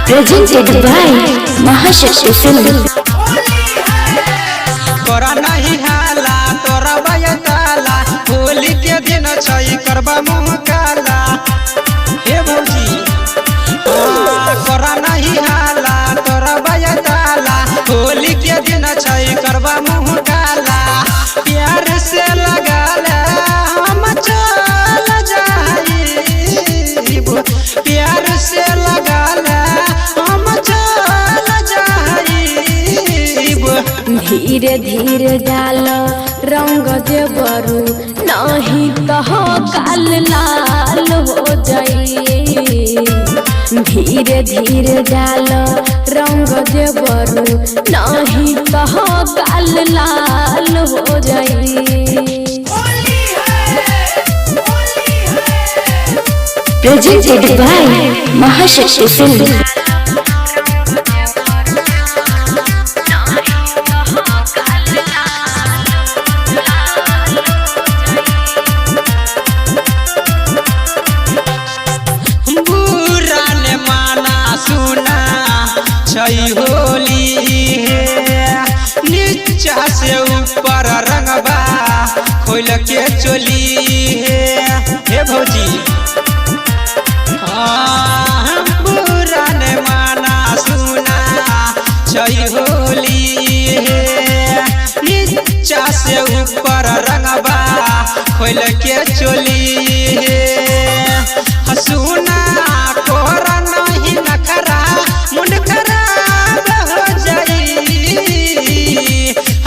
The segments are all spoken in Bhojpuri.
Presented by Mahashakti Film. तोरा नहीं हाला तोरा बयताला होली के दिन छई करबा मुँह काला हे भौजी तोरा नहीं हाला तोरा बयताला होली के दिन छई करबा मुँह काला प्यार से लगा ले हम चल जाई प्यार से लगा ले हम चल जाई धीरे धीरे डाल रंग देवरू नहीं तो काल लाल हो जाई। धीरे धीरे डाल रंग देवरू नहीं तो काल लाल हो जाई। Presented by Mahashakti Film. Holi नीचा से ऊपर रंगबा खोल के चोली हे भौजी बुरा ने माना सुना छई होली नीचा से ऊपर रंगबा खोल के चोली हसुना कोरा नहीं नखरा मुंड खराब हो जाई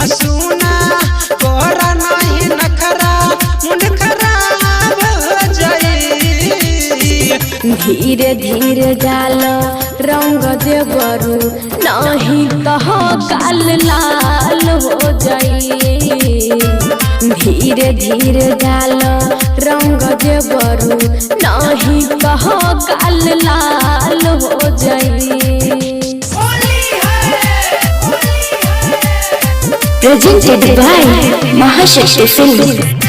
हसुना कोरा नहीं नखरा मुंड खराब हो जाई। धीरे धीरे डाल रंग देवरू नहीं तो काल लाल हो जाई। धीरे धीरे डाल रंग देवरू नहीं तो काल लाल हो जाई। Presented by Mahashakti Film.